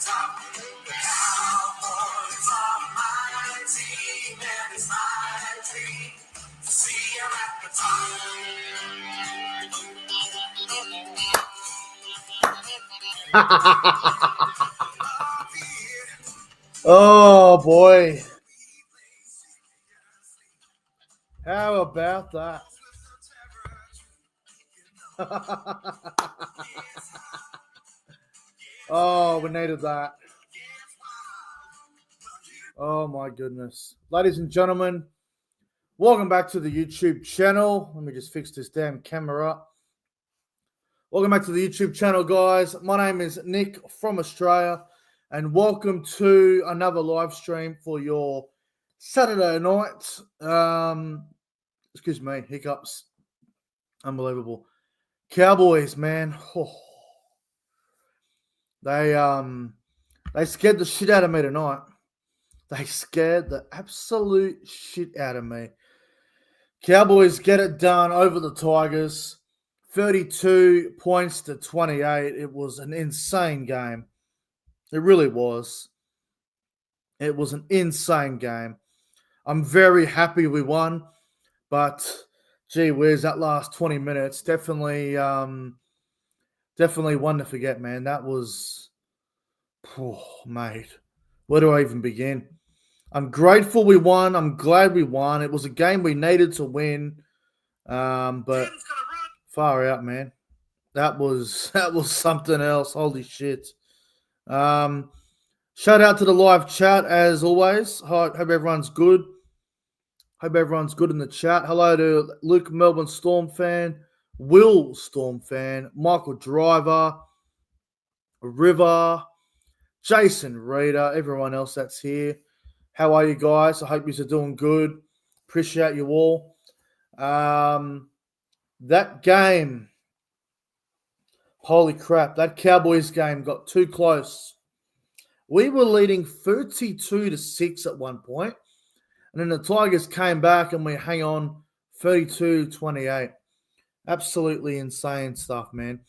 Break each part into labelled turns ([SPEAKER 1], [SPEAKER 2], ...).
[SPEAKER 1] top. The Cowboys are my team, and it's my dream to see you at the
[SPEAKER 2] Oh, boy. How about that? Oh, we needed that. Oh, my goodness. Ladies and gentlemen, welcome back to the YouTube channel. Let me just fix this damn camera. Welcome back to the YouTube channel, guys. My name is Nick from Australia, and welcome to another live stream for your Saturday night. Excuse me, hiccups. Unbelievable. Cowboys, man. Oh. They scared the shit out of me tonight. They scared the absolute shit out of me. Cowboys get it done over the Tigers. 32 points to 28. It was an insane game. It really was. It was an insane game. I'm very happy we won, but gee whiz, that last 20 minutes definitely one to forget, man. That was, mate, where do I even begin? I'm grateful we won. I'm glad we won. It was a game we needed to win, but far out, man. That was something else. Holy shit. Shout out to the live chat as always. Hope everyone's good. Hope everyone's good in the chat. Hello to Luke Melbourne Storm fan, Will Storm fan, Michael Driver, River, Jason Reader, everyone else that's here. How are you guys? I hope you're doing good. Appreciate you all. That game, holy crap, that Cowboys game got too close. We were leading 32-6 at one point, and then the Tigers came back and we hang on 32-28. Absolutely insane stuff, man.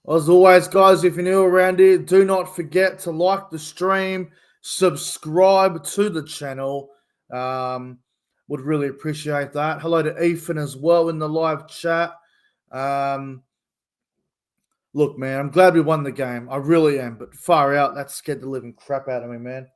[SPEAKER 2] As always, guys, if you're new around here, do not forget to like the stream, subscribe to the channel. Would really appreciate that. Hello to Ethan as well in the live chat. Look, man, I'm glad we won the game. I really am, but far out, that scared the living crap out of me, man.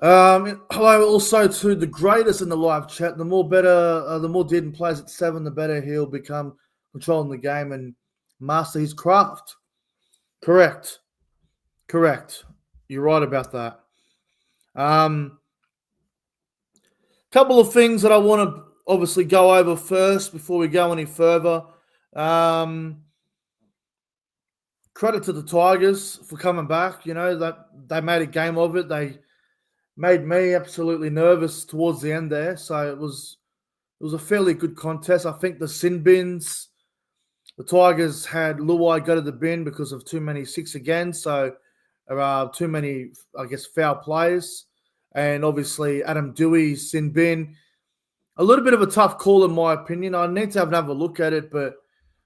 [SPEAKER 2] Hello also to the greatest in the live chat. The more Dearden plays at 7, the better he'll become controlling the game and master his craft. Correct. You're right about that. Couple of things that I want to obviously go over first before we go any further. Credit to the Tigers for coming back. You know, that they made a game of it. They made me absolutely nervous towards the end there. So it was a fairly good contest. I think the sin bins, the Tigers had Luai go to the bin because of too many 6 again. So too many, I guess, foul plays. And obviously Adam Dewey's sin bin. A little bit of a tough call in my opinion. I need to have another look at it, but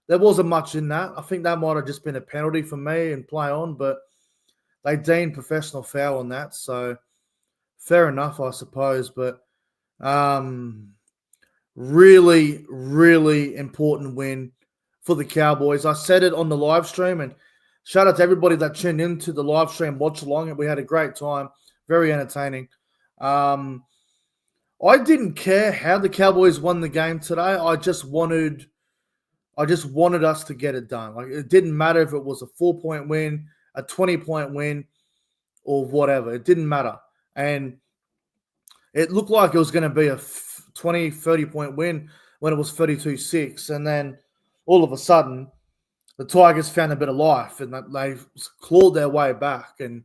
[SPEAKER 2] there wasn't much in that. I think that might have just been a penalty for me and play on, but they deemed professional foul on that. So fair enough, I suppose. But really, really important win for the Cowboys. I said it on the live stream, and shout out to everybody that tuned into the live stream, watch along, and we had a great time. Very entertaining. I didn't care how the Cowboys won the game today. I just wanted us to get it done. Like, it didn't matter if it was a 4-point win, a 20-point win, or whatever. It didn't matter. And it looked like it was going to be a 20, 30-point win when it was 32-6. And then all of a sudden, the Tigers found a bit of life and they clawed their way back. And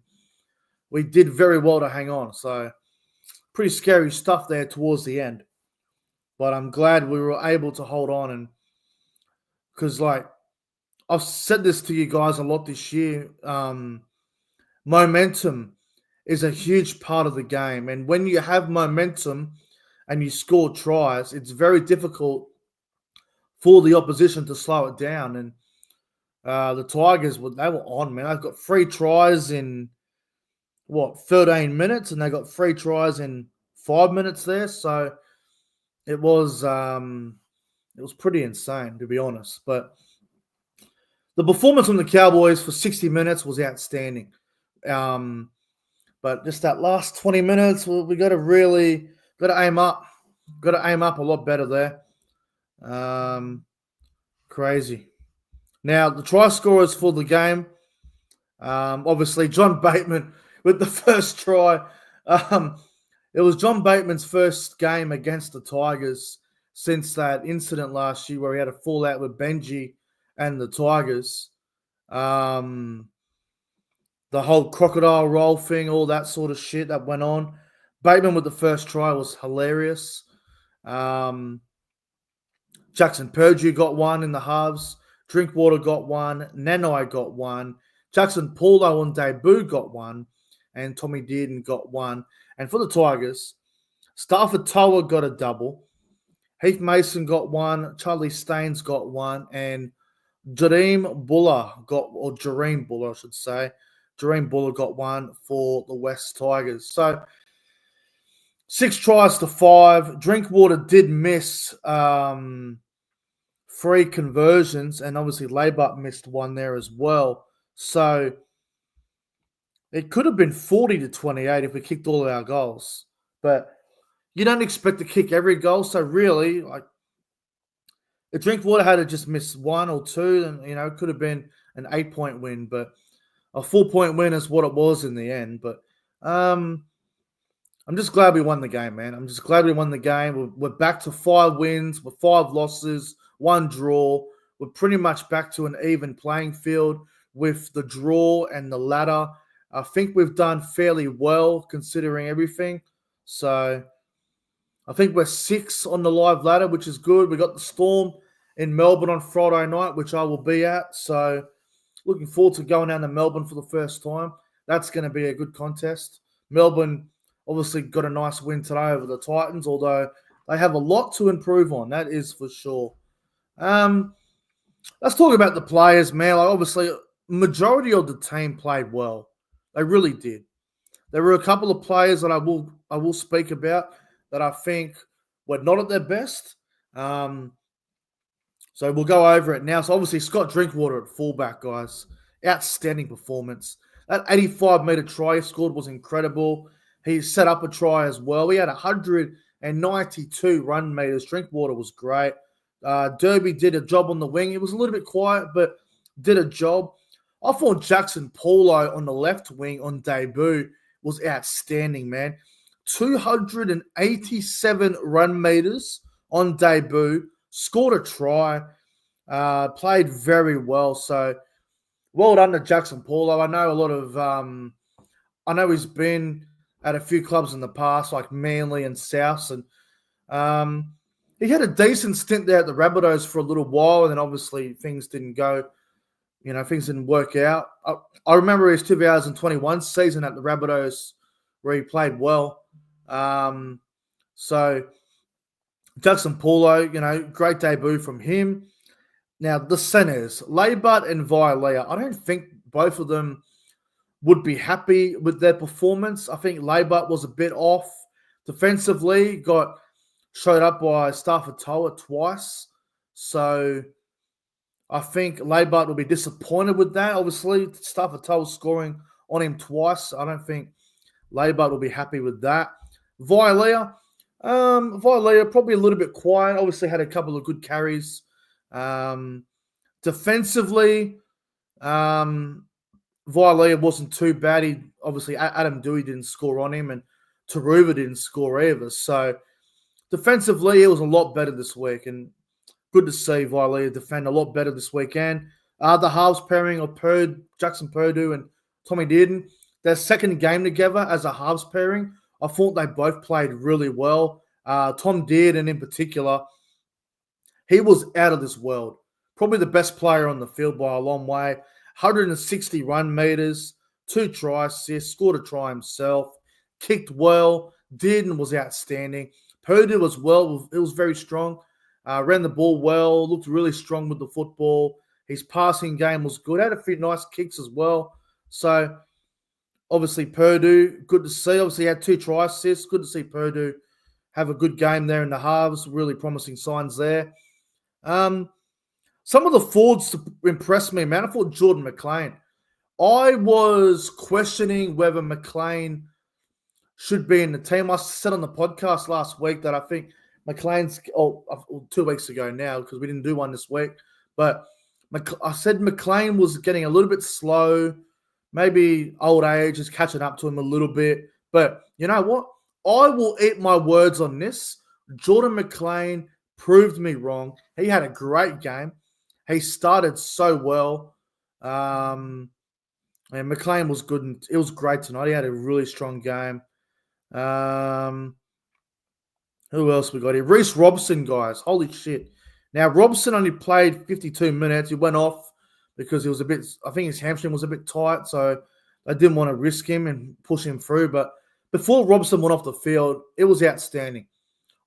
[SPEAKER 2] we did very well to hang on. So pretty scary stuff there towards the end. But I'm glad we were able to hold on. And because, like, I've said this to you guys a lot this year, momentum is a huge part of the game. And when you have momentum and you score tries, it's very difficult for the opposition to slow it down. And The Tigers, they were on, man. They've got 3 tries in, 13 minutes, and they got 3 tries in 5 minutes there. So it was pretty insane, to be honest. But the performance from the Cowboys for 60 minutes was outstanding. But just that last 20 minutes, we got to aim up. Got to aim up a lot better there. Crazy. Now, the try scorers for the game, obviously, John Bateman with the first try. It was John Bateman's first game against the Tigers since that incident last year where he had a fallout with Benji and the Tigers. The whole crocodile roll thing, all that sort of shit that went on. Bateman with the first try was hilarious. Jackson Purdue got one in the halves. Drinkwater got one. Nanai got one. Jackson Paulo on debut got one. And Tommy Dearden got one. And for the Tigers, Stafford Toa got a double. Heath Mason got one. Charlie Staines got one. And Jareem Buller got one for the West Tigers. So 6 tries to 5. Drinkwater did miss 3 conversions, and obviously Laybutt missed one there as well. So it could have been 40-28 if we kicked all of our goals. But you don't expect to kick every goal. So really, if Drinkwater had to just miss 1 or 2, then it could have been an 8-point win. But a 4-point win is what it was in the end. But I'm just glad we won the game, man. I'm just glad we won the game. We're back to 5 wins with 5 losses, 1 draw. We're pretty much back to an even playing field with the draw and the ladder. I think we've done fairly well considering everything. So I think we're 6 on the live ladder, which is good. We got the Storm in Melbourne on Friday night, which I will be at. So looking forward to going down to Melbourne for the first time. That's going to be a good contest. Melbourne obviously got a nice win today over the Titans, although they have a lot to improve on. That is for sure. Let's talk about the players, man. Obviously, majority of the team played well. They really did. There were a couple of players that I will speak about that I think were not at their best. So we'll go over it now. So obviously, Scott Drinkwater at fullback, guys. Outstanding performance. That 85-meter try he scored was incredible. He set up a try as well. He had 192 run meters. Drinkwater was great. Derby did a job on the wing. It was a little bit quiet, but did a job. I thought Jackson Paulo on the left wing on debut was outstanding, man. 287 run meters on debut. Scored a try. Played very well. So well done to Jackson Paulo. I know he's been at a few clubs in the past, like Manly and Souths, and he had a decent stint there at the Rabbitohs for a little while, and then obviously things didn't work out. I remember his 2021 season at the Rabbitohs where he played well. So Jackson Paulo, great debut from him. Now, the centers, Laybutt and Violea, I don't think both of them would be happy with their performance. I think Laybutt was a bit off defensively, got showed up by Stafford Toa twice. So I think Laybutt will be disappointed with that. Obviously, Stafford Toa scoring on him twice. I don't think Laybutt will be happy with that. Violea probably a little bit quiet. Obviously had a couple of good carries. Defensively, Violea wasn't too bad. Adam Dewey didn't score on him, and Taruva didn't score either. So defensively, it was a lot better this week, and good to see Violea defend a lot better this weekend. The halves pairing of Jackson Purdue and Tommy Dearden, their second game together as a halves pairing, I thought they both played really well. Tom Dearden in particular, he was out of this world. Probably the best player on the field by a long way. 160 run meters, 2 try assists, scored a try himself, kicked well. Dearden was outstanding. Purdue as well, it was very strong. Ran the ball well, looked really strong with the football. His passing game was good. Had a few nice kicks as well. So obviously Purdue, good to see. Obviously he had 2 try assists. Good to see Purdue have a good game there in the halves. Really promising signs there. Some of the forwards impressed me, man. I thought Jordan McLean. I was questioning whether McLean should be in the team. I said on the podcast last week that I think McLean's 2 weeks ago now because we didn't do one this week. But I said McLean was getting a little bit slow. Maybe old age is catching up to him a little bit. But you know what? I will eat my words on this. Jordan McLean proved me wrong. He had a great game. He started so well. And McLean was good. And it was great tonight. He had a really strong game. Who else we got here? Reece Robson, guys. Holy shit. Now, Robson only played 52 minutes. He went off because he was I think his hamstring was a bit tight, so they didn't want to risk him and push him through. But before Robson went off the field, it was outstanding.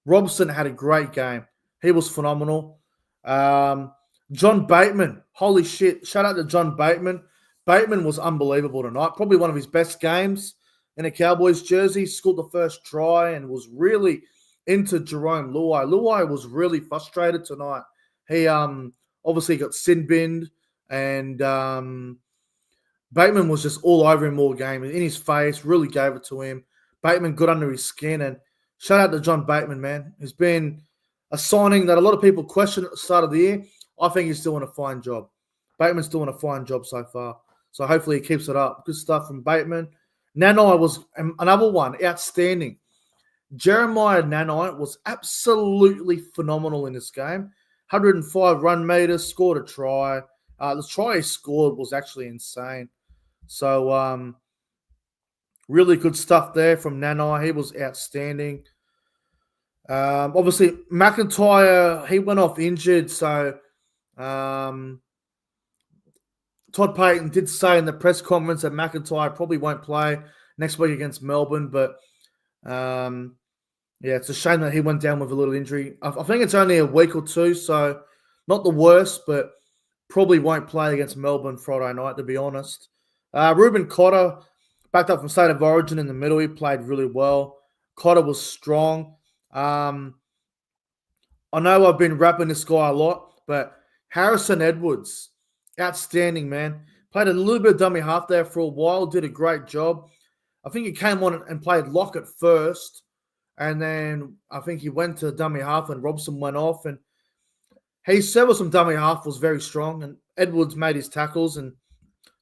[SPEAKER 2] Robson had a great game. He was phenomenal. John Bateman. Holy shit. Shout out to John Bateman. Bateman was unbelievable tonight. Probably one of his best games in a Cowboys jersey. Scored the first try and was really into Jerome Luai. Luai was really frustrated tonight. He obviously got sin-binned and Bateman was just all over him all game. In his face, really gave it to him. Bateman got under his skin and shout out to John Bateman, man. He's been a signing that a lot of people questioned at the start of the year. I think he's doing a fine job. Bateman's doing a fine job so far. So hopefully he keeps it up. Good stuff from Bateman. Nanai was another one, outstanding. Jeremiah Nanai was absolutely phenomenal in this game. 105 run meters, scored a try. The try he scored was actually insane. So really good stuff there from Nanai. He was outstanding. Obviously, McIntyre, he went off injured. So Todd Payton did say in the press conference that McIntyre probably won't play next week against Melbourne. But yeah, it's a shame that he went down with a little injury. I think it's only a week or two, so not the worst, but probably won't play against Melbourne Friday night, to be honest. Ruben Cotter, backed up from State of Origin in the middle. He played really well. Cotter was strong. I know I've been rapping this guy a lot, but Harrison Edwards, outstanding, man. Played a little bit of dummy half there for a while, did a great job. I think he came on and played lock at first, and then I think he went to dummy half and Robson went off, and his service from dummy half was very strong, and Edwards made his tackles and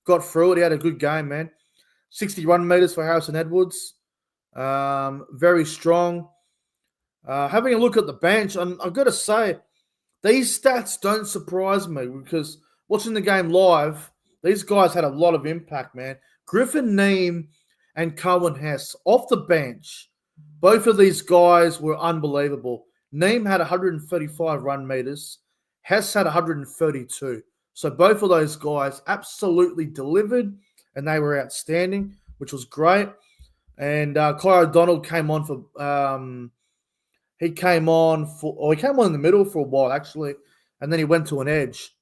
[SPEAKER 2] got through it. He had a good game, man. 60 run meters for Harrison Edwards. Very strong. Having a look at the bench, I've got to say, these stats don't surprise me because watching the game live, these guys had a lot of impact, man. Griffin Neem and Cohen Hess off the bench. Both of these guys were unbelievable. Neem had 135 run meters. Hess had 132. So both of those guys absolutely delivered, and they were outstanding, which was great. And Kai O'Donnell came on for he came on in the middle for a while, actually, and then he went to an edge.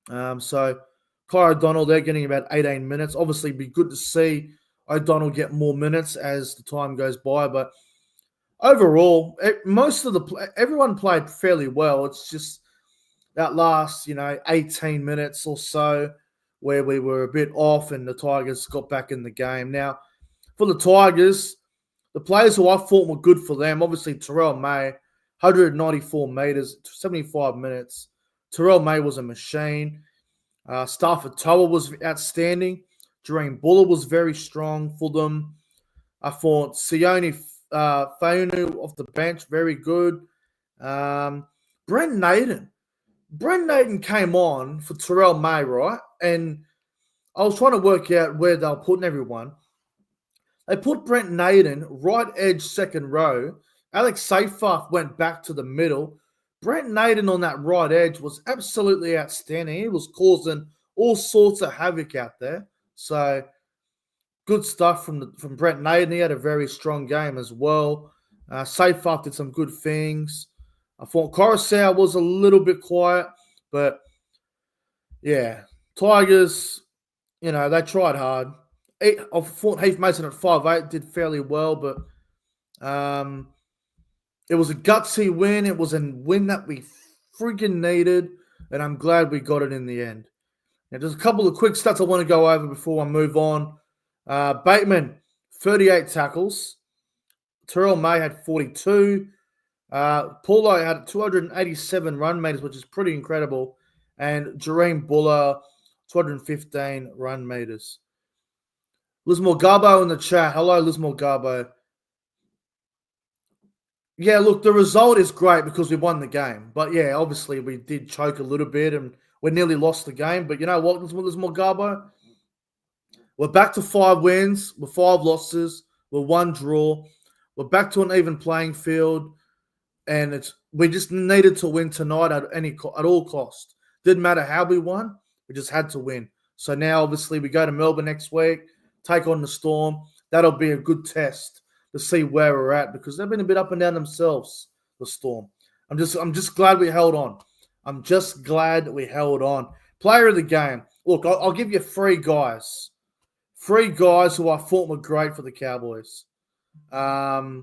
[SPEAKER 2] So Kai O'Donnell, they're getting about 18 minutes. Obviously, it'd be good to see O'Donnell get more minutes as the time goes by. But overall, everyone played fairly well. It's just that last, 18 minutes or so where we were a bit off and the Tigers got back in the game. Now, for the Tigers, the players who I thought were good for them, obviously Terrell May, 194 meters, 75 minutes. Terrell May was a machine. Stafford Toa was outstanding. Jareen Buller was very strong for them. I thought Sione Fainu off the bench, very good. Brent Naden came on for Terrell May, right? And I was trying to work out where they were putting everyone. They put Brent Naden right edge second row. Alex Seyfarth went back to the middle. Brent Naden on that right edge was absolutely outstanding. He was causing all sorts of havoc out there. So good stuff from Brent Naden. He had a very strong game as well. Seyfarth did some good things. I thought Coruscant was a little bit quiet, but Yeah. Tigers, they tried hard. I thought Heath Mason at 5'8" did fairly well, but um, it was a gutsy win. It was a win that we freaking needed, and I'm glad we got it in the end. Now, there's a couple of quick stats I want to go over before I move on. Bateman, 38 tackles. Terrell May had 42. Paulo had 287 run meters, which is pretty incredible. And Jareem Buller, 215 run meters. Liz Morgabo in the chat. Hello, Liz Morgabo. Yeah, look, the result is great because we won the game. But yeah, obviously we did choke a little bit and we nearly lost the game. But you know what, Liz Morgabo? We're back to 5 wins, we're 5 losses, we're 1 draw. We're back to an even playing field. And we just needed to win tonight at all cost. Didn't matter how we won, we just had to win. So now, obviously, we go to Melbourne next week, take on the Storm. That'll be a good test to see where we're at because they've been a bit up and down themselves. The Storm. I'm just glad we held on. I'm just glad we held on. Player of the game. Look, I'll give you 3 guys. 3 guys who I thought were great for the Cowboys. I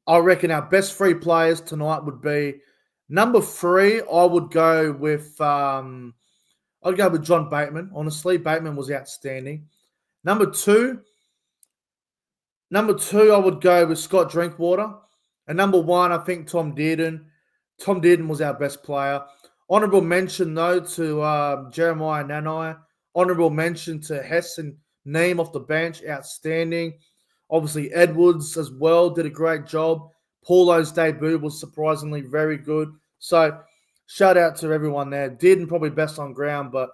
[SPEAKER 2] reckon our best 3 players tonight would be number 3. I would go with I'd go with John Bateman. Honestly, Bateman was outstanding. Number two, I would go with Scott Drinkwater, and number 1, I think Tom Dearden. Tom Dearden was our best player. Honourable mention though to Jeremiah Nanai. Honourable mention to Hess and Neem off the bench, outstanding. Obviously, Edwards as well did a great job. Paulo's debut was surprisingly very good. So, shout out to everyone there. Dearden probably best on ground, but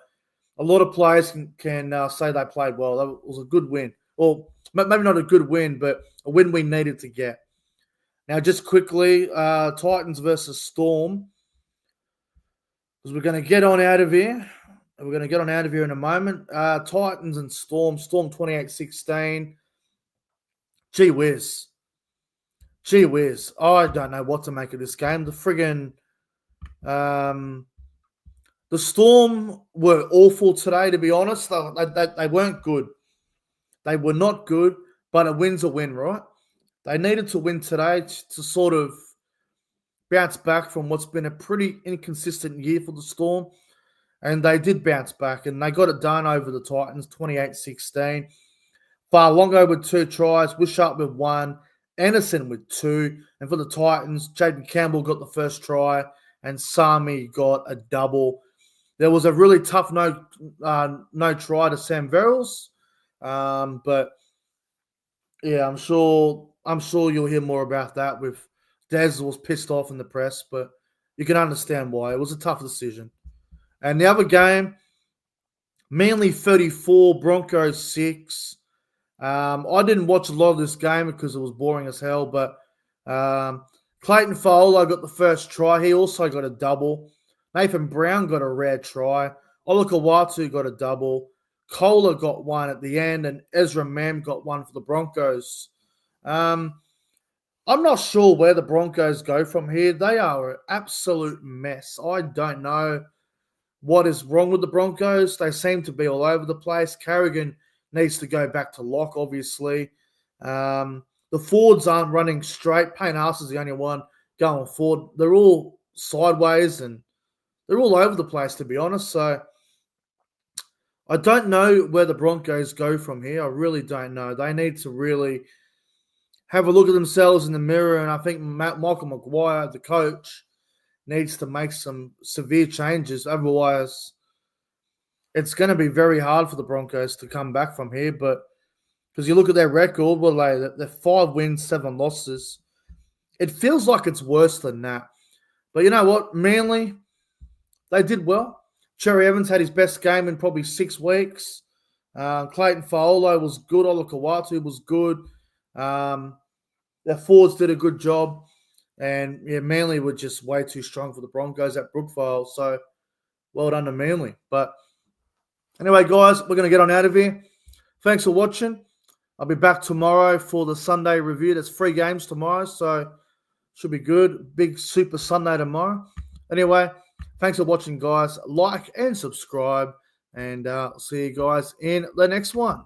[SPEAKER 2] a lot of players can say they played well. That was a good win. Or maybe not a good win, but a win we needed to get. Now, just quickly, Titans versus Storm. Because we're going to get on out of here. We're going to get on out of here in a moment. Titans and Storm. Storm 28-16. Gee whiz. I don't know what to make of this game. The friggin' the Storm were awful today, to be honest. They weren't good. They were not good, but a win's a win, right? They needed to win today to sort of bounce back from what's been a pretty inconsistent year for the Storm. And they did bounce back, and they got it done over the Titans, 28-16. Farlongo with 2 tries, Wishart with 1, Anderson with 2, and for the Titans, Jaden Campbell got the first try, and Sami got a double. There was a really tough no try to Sam Verrills, but yeah, I'm sure you'll hear more about that. With Dez was pissed off in the press, but you can understand why. It was a tough decision. And the other game, Manly 34, Broncos 6. I didn't watch a lot of this game because it was boring as hell, but Clayton Fowler got the first try. He also got a double. Nathan Brown got a rare try. Olakawatu got a double. Kohler got 1 at the end, and Ezra Mam got 1 for the Broncos. I'm not sure where the Broncos go from here. They are an absolute mess. I don't know what is wrong with the Broncos. They seem to be all over the place. Carrigan needs to go back to lock, obviously. The forwards aren't running straight. Payne Haas is the only one going forward. They're all sideways and they're all over the place, to be honest. So I don't know where the Broncos go from here. I really don't know. They need to really have a look at themselves in the mirror, and I think Michael Maguire, the coach, needs to make some severe changes. Otherwise, it's going to be very hard for the Broncos to come back from here. But because you look at their record, they're 5 wins, 7 losses. It feels like it's worse than that. But you know what? Manly, they did well. Cherry Evans had his best game in probably 6 weeks. Clayton Fa'olo was good. Olakawatu was good. Their forwards did a good job. And yeah, Manly were just way too strong for the Broncos at Brookvale. So well done to Manly. But anyway, guys, we're going to get on out of here. Thanks for watching. I'll be back tomorrow for the Sunday review. There's 3 games tomorrow, so should be good. Big Super Sunday tomorrow. Anyway, Thanks for watching, guys. Like and subscribe, and see you guys in the next one.